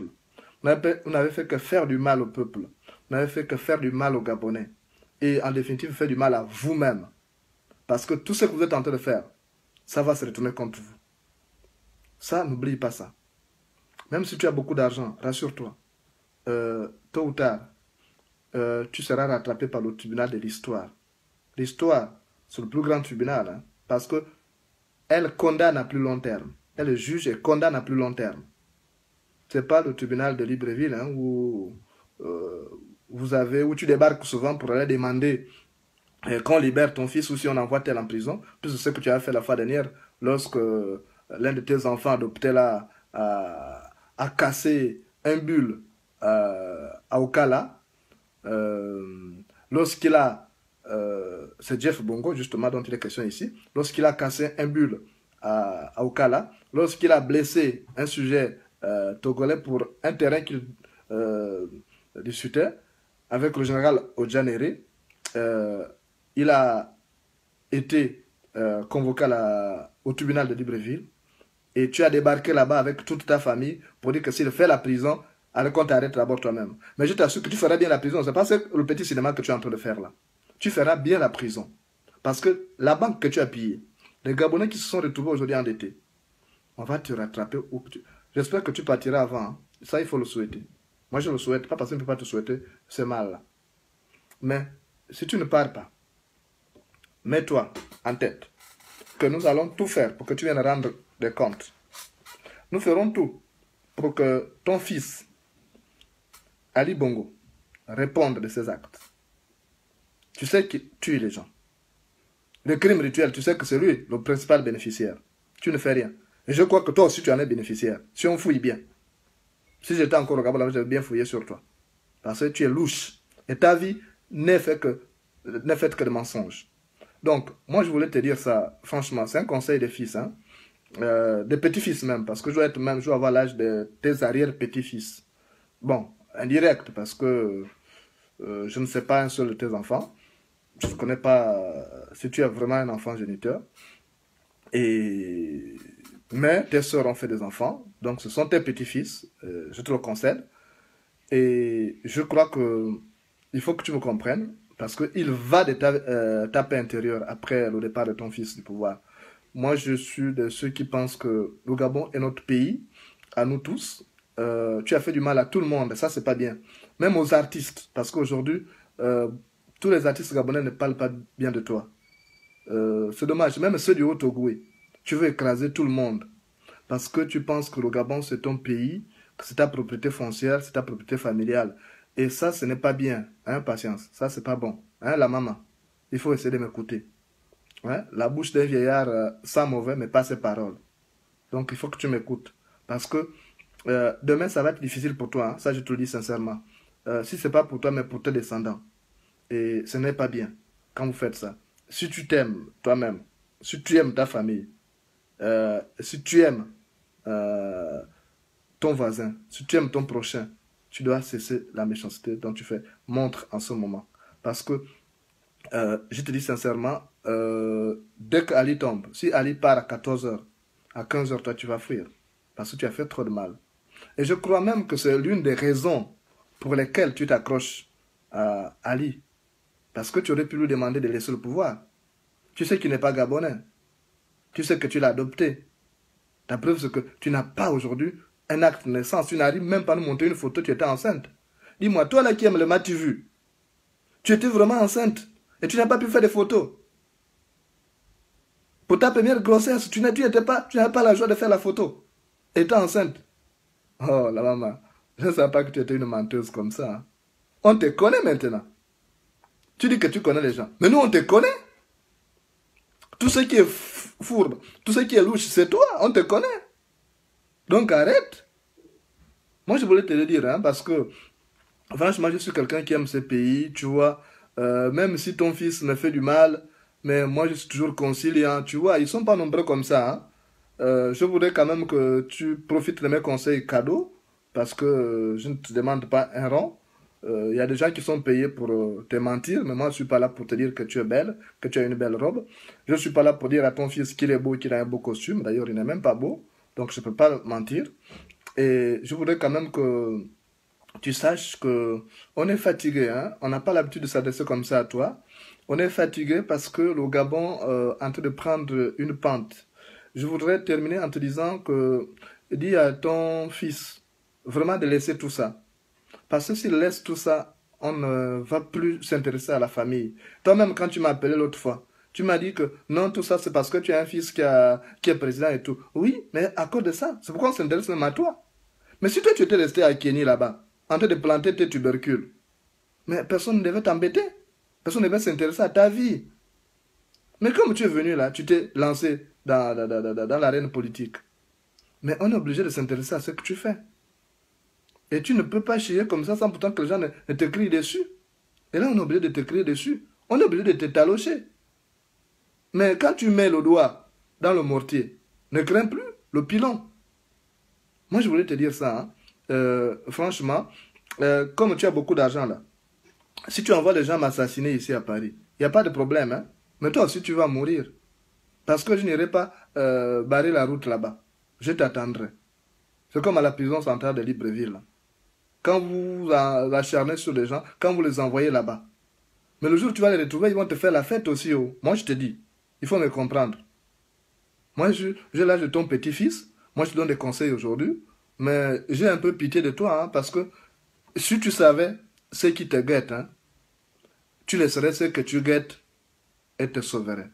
Vous n'avez fait que faire du mal au peuple. Vous n'avez fait que faire du mal aux Gabonais. Et en définitive, faire du mal à vous-même. Parce que tout ce que vous êtes en train de faire, ça va se retourner contre vous. Ça, n'oublie pas ça. Même si tu as beaucoup d'argent, rassure-toi. Tôt ou tard, tu seras rattrapé par le tribunal de l'histoire. L'histoire, c'est le plus grand tribunal. Hein, parce que elle condamne à plus long terme. Elle juge et condamne à plus long terme. C'est pas le tribunal de Libreville hein, où où tu débarques souvent pour aller demander qu'on libère ton fils ou si on envoie tel en prison, puisque ce que tu as fait la fois dernière lorsque l'un de tes enfants adoptés là a cassé un bulle à Okala, lorsqu'il a, c'est Jeff Bongo justement dont il est question ici, lorsqu'il a cassé un bulle à Okala, lorsqu'il a blessé un sujet togolais pour un terrain qu'il discutait avec le général Ojanere, il a été convoqué au tribunal de Libreville et tu as débarqué là-bas avec toute ta famille pour dire que s'il fait la prison, alors qu'on t'arrête d'abord toi-même. Mais je t'assure que tu feras bien la prison. C'est pas le petit cinéma que tu es en train de faire là. Tu feras bien la prison. Parce que la banque que tu as pillée, les Gabonais qui se sont retrouvés aujourd'hui endettés, on va te rattraper. J'espère que tu partiras avant. Hein. Ça, il faut le souhaiter. Moi, je le souhaite. Pas parce que je ne peux pas te souhaiter ce mal-là. Mais si tu ne pars pas, mets-toi en tête que nous allons tout faire pour que tu viennes rendre des comptes. Nous ferons tout pour que ton fils, Ali Bongo, réponde de ses actes. Tu sais qu'il tue les gens. Le crime rituel, tu sais que c'est lui le principal bénéficiaire. Tu ne fais rien. Et je crois que toi aussi tu en es bénéficiaire. Si on fouille bien. Si j'étais encore au Gabon, j'avais bien fouillé sur toi. Parce que tu es louche. Et ta vie n'est faite que de mensonges. Donc, moi je voulais te dire ça, franchement, c'est un conseil des fils, hein. Des petits-fils même, parce que je dois avoir l'âge de tes arrière-petits-fils. Bon, indirect, parce que je ne sais pas un seul de tes enfants. Je ne connais pas si tu es vraiment un enfant géniteur. Mais tes soeurs ont fait des enfants, donc ce sont tes petits-fils, je te le concède. Et je crois que il faut que tu me comprennes, parce qu'il va de ta paix intérieure après le départ de ton fils du pouvoir. Moi, je suis de ceux qui pensent que le Gabon est notre pays, à nous tous. Tu as fait du mal à tout le monde, et ça, c'est pas bien. Même aux artistes, parce qu'aujourd'hui, tous les artistes gabonais ne parlent pas bien de toi. C'est dommage, même ceux du Haut-Ogoué. Tu veux écraser tout le monde, parce que tu penses que le Gabon, c'est ton pays, que c'est ta propriété foncière, c'est ta propriété familiale. Et ça, ce n'est pas bien. Hein, patience, ça, c'est pas bon. Hein, la maman, il faut essayer de m'écouter. Ouais, la bouche d'un vieillard sent mauvais, mais pas ses paroles. Donc, il faut que tu m'écoutes. Parce que demain, ça va être difficile pour toi. Hein, ça, je te le dis sincèrement. Si ce n'est pas pour toi, mais pour tes descendants. Et ce n'est pas bien quand vous faites ça. Si tu t'aimes toi-même, si tu aimes ta famille, si tu aimes ton voisin, si tu aimes ton prochain, tu dois cesser la méchanceté dont tu fais montre en ce moment. Parce que je te dis sincèrement, dès qu'Ali tombe, si Ali part à 14 h, à 15 h, toi tu vas fuir. Parce que tu as fait trop de mal. Et je crois même que c'est l'une des raisons pour lesquelles tu t'accroches à Ali. Parce que tu aurais pu lui demander de laisser le pouvoir. Tu sais qu'il n'est pas gabonais. Tu sais que tu l'as adopté. La preuve, c'est que tu n'as pas aujourd'hui un acte de naissance. Tu n'arrives même pas à nous montrer une photo, tu étais enceinte. Dis-moi, toi là qui aimes le m'as-tu vu? Tu étais vraiment enceinte. Et tu n'as pas pu faire des photos. Pour ta première grossesse, tu n'as pas la joie de faire la photo. Étant enceinte. Oh, la maman. Je ne savais pas que tu étais une menteuse comme ça. Hein. On te connaît maintenant. Tu dis que tu connais les gens. Mais nous, on te connaît. Tout ce qui est fourbe, tout ce qui est louche, c'est toi. On te connaît. Donc arrête. Moi, je voulais te le dire, hein, parce que franchement, je suis quelqu'un qui aime ce pays, tu vois. Même si ton fils me fait du mal, mais moi, je suis toujours conciliant, tu vois. Ils sont pas nombreux comme ça. Hein. Je voudrais quand même que tu profites de mes conseils cadeaux, parce que je ne te demande pas un rond. Il y a des gens qui sont payés pour te mentir, mais moi, je ne suis pas là pour te dire que tu es belle, que tu as une belle robe. Je ne suis pas là pour dire à ton fils qu'il est beau, qu'il a un beau costume. D'ailleurs, il n'est même pas beau, donc je ne peux pas mentir. Et je voudrais quand même que tu saches que on est fatigué, hein? On n'a pas l'habitude de s'adresser comme ça à toi. On est fatigué parce que le Gabon est en train de prendre une pente. Je voudrais terminer en te disant que dis à ton fils vraiment de laisser tout ça. Parce que s'il laisse tout ça, on ne va plus s'intéresser à la famille. Toi-même, quand tu m'as appelé l'autre fois, tu m'as dit que non, tout ça, c'est parce que tu as un fils qui est président et tout. Oui, mais à cause de ça, c'est pourquoi on s'intéresse même à toi. Mais si toi, tu étais resté à Kenny là-bas, en train de planter tes tubercules, mais personne ne devait t'embêter. Personne ne devait s'intéresser à ta vie. Mais comme tu es venu là, tu t'es lancé dans l'arène politique. Mais on est obligé de s'intéresser à ce que tu fais. Et tu ne peux pas chier comme ça sans pourtant que les gens ne te crient dessus. Et là, on est obligé de te crier dessus. On est obligé de te talocher. Mais quand tu mets le doigt dans le mortier, ne crains plus le pilon. Moi, je voulais te dire ça. Hein. Franchement, comme tu as beaucoup d'argent là, si tu envoies des gens m'assassiner ici à Paris, il n'y a pas de problème. Hein. Mais toi aussi, tu vas mourir. Parce que je n'irai pas barrer la route là-bas. Je t'attendrai. C'est comme à la prison centrale de Libreville. Là. Quand vous acharnez sur les gens, quand vous les envoyez là-bas. Mais le jour où tu vas les retrouver, ils vont te faire la fête aussi. Oh. Moi, je te dis, il faut me comprendre. Moi, j'ai l'âge de ton petit-fils. Moi, je te donne des conseils aujourd'hui. Mais j'ai un peu pitié de toi, hein, parce que si tu savais ce qui te guette, hein, tu laisserais ce que tu guettes et te sauverais.